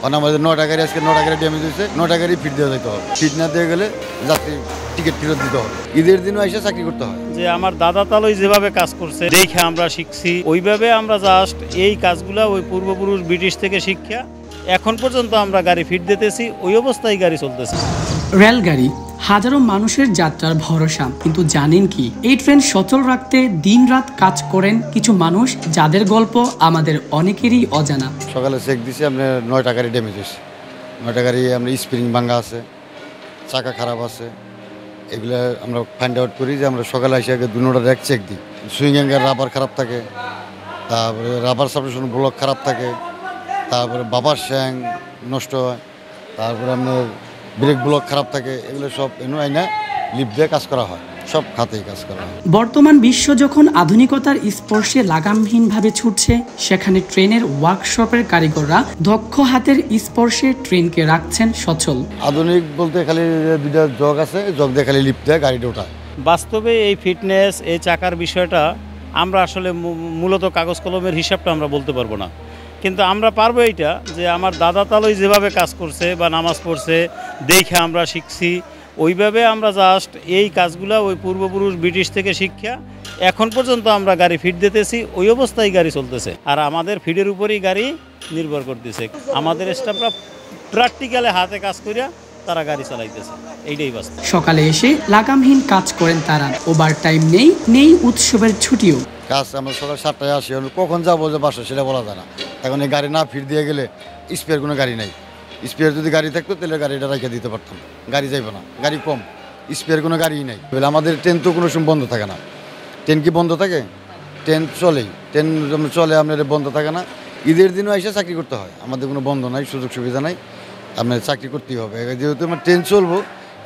কারণ আমাদের 9টা গাড়ি আজকে 9টা গাড়ি ড্যামেজ হয়েছে, 9টা গাড়ি ফিট দেওয়া যেতে হবে। ফিট না দিয়ে গেলে যাত্রী টিকিট ফেরত দিতে হবে। ঈদের দিনও এসে চাকরি করতে হয়। যে আমার দাদা তালই যেভাবে কাজ করছে দেখে আমরা শিখছি, ওইভাবে আমরা জাস্ট এই কাজগুলা ওই পূর্বপুরুষ ব্রিটিশ থেকে শিক্ষা এখন পর্যন্ত আমরা গাড়ি ফিট দিতেছি, ওই অবস্থায় গাড়ি চলতেছে। রেলগাড়ি হাজারো মানুষের যাত্রার ভরসা, কিন্তু জানেন কি এই ট্রেন সচল রাখতে দিনরাত কাজ করেন কিছু মানুষ, যাদের গল্প আমাদের অনেকেরই অজানা। সকালে চেক দিছি, আপনার 9টা গাড়ি ড্যামেজ হয়েছে। 9টা গাড়ি আমরা স্প্রিং ভাঙা আছে, চাকা খারাপ আছে, এগুলো আমরা ফাইন্ড আউট করি যে আমরা সকালে এসে আগে 2 রেক চেক দিই। সুইং অ্যাঙ্গেল রাবার খারাপ থাকে, তারপরে রাবার সাবস্টেশন ব্লক খারাপ থাকে, তারপরে বাবার শ্যাং নষ্ট হয়, তারপরে আপনার ব্রেক ব্লক খারাপ থাকে, এগুলো সব এনে আইনা লিফট দিয়ে কাজ করা হয়, সব খাতেই কাজ করা হয়। বর্তমান বিশ্ব যখন আধুনিকতার স্পর্শে লাগামহীনভাবে ছুটছে, সেখানে ট্রেনের ওয়ার্কশপের কারিগররা দক্ষ হাতের স্পর্শে ট্রেনকে রাখছেন সচল। আধুনিক বলতে খালি 2টা জগ আছে, জগ দিয়ে খালি লিফট দিয়ে গাড়িটা ওঠায়। বাস্তবে এই ফিটনেস, এই চাকার বিষয়টা আমরা আসলে মূলত কাগজ কলমের হিসাবটা আমরা বলতে পারবো না, কিন্তু আমরা পারবো এইটা যে আমার দাদা তালই যেভাবে কাজ করছে বা নামাজ পড়ছে দেখে আমরা শিখছি, ওইভাবে আমরা জাস্ট এই কাজগুলা ওই পূর্বপুরুষ ব্রিটিশ থেকে শিক্ষা এখন পর্যন্ত আমরা গাড়ি ফিট দিতেছি, ওই অবস্থায় গাড়ি চলতেছে। আর আমাদের ফিডের উপরেই গাড়ি নির্ভর করতেছে। আমাদের স্টাফরা প্র্যাকটিক্যালে হাতে কাজ করিয়া তারা গাড়ি চালাইতেছে, এইটাই বাস্তব। সকালে এসে লাগামহীন কাজ করেন তারা, ওভার টাইম নেই উৎসবের ছুটিও। কাজ আমরা সকাল 7টায় আসি, কখন যাবো যে বাসা সেটা বলা যায় না। এখন এই গাড়ি না ফিট দিয়ে গেলে স্পেয়ার কোনো গাড়ি নাই। স্পেয়ার যদি গাড়ি থাকতো তাহলে গাড়িটা রেখে দিতে পারতাম, গাড়ি যাইব না, গাড়ি কম, স্পেয়ার কোনো গাড়িই নাই। আমাদের ট্রেন তো কোনো সময় বন্ধ থাকে না। ট্রেন কি বন্ধ থাকে? ট্রেন চলেই, ট্রেন চলে, আপনার বন্ধ থাকে না। ঈদের দিনও এসে চাকরি করতে হয়, আমাদের কোনো বন্ধ নাই, সুযোগ সুবিধা নাই, আপনার চাকরি করতেই হবে। যেহেতু আমার ট্রেন চলবো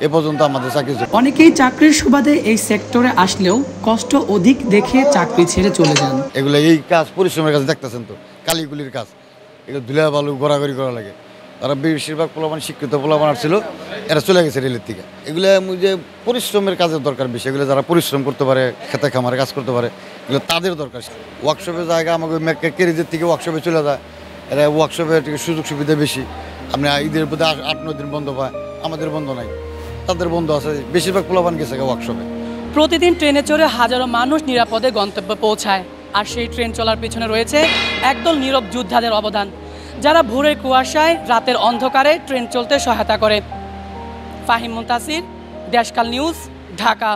এ পর্যন্ত আমাদের চাকরি। অনেকেই চাকরির সুবাদে এই সেক্টরে আসলেও কষ্ট অধিক দেখে চাকরি ছেড়ে চলে যান। এগুলো এই কাজ পরিশ্রমের কাজ দেখতেছেন তো, কালিগুলির কাজ, এগুলো ধুলা বালু গড়াগড়ি করা লাগে। তারা বেশিরভাগ পোলাপান শিক্ষিত পোলাপান আসছিল, এরা চলে গেছে রেলের থেকে। এগুলো যে পরিশ্রমের কাজের দরকার বেশি, এগুলো যারা পরিশ্রম করতে পারে, খেতে খামারে কাজ করতে পারে, এগুলো তাদের দরকার। ওয়ার্কশপের জায়গা আমাকে ক্যারিজের থেকে ওয়ার্কশপে চলে যায়, এরা ওয়ার্কশপের সুযোগ সুবিধা বেশি। আপনি ঈদের প্রতি 8-9 দিন বন্ধ পায়, আমাদের বন্ধ নাই, তাদের বন্ধ আছে। বেশিরভাগ পোলাপান গেছে ওয়ার্কশপে। প্রতিদিন ট্রেনে চড়ে হাজারো মানুষ নিরাপদে গন্তব্যে পৌঁছায়, আর সেই ট্রেন চলার পিছনে রয়েছে একদল নীরব যোদ্ধাদের অবদান, যারা ভোরের কুয়াশায় রাতের অন্ধকারে ট্রেন চলতে সহায়তা করে। ফাহিম মুনতাসির, দেশকাল নিউজ, ঢাকা।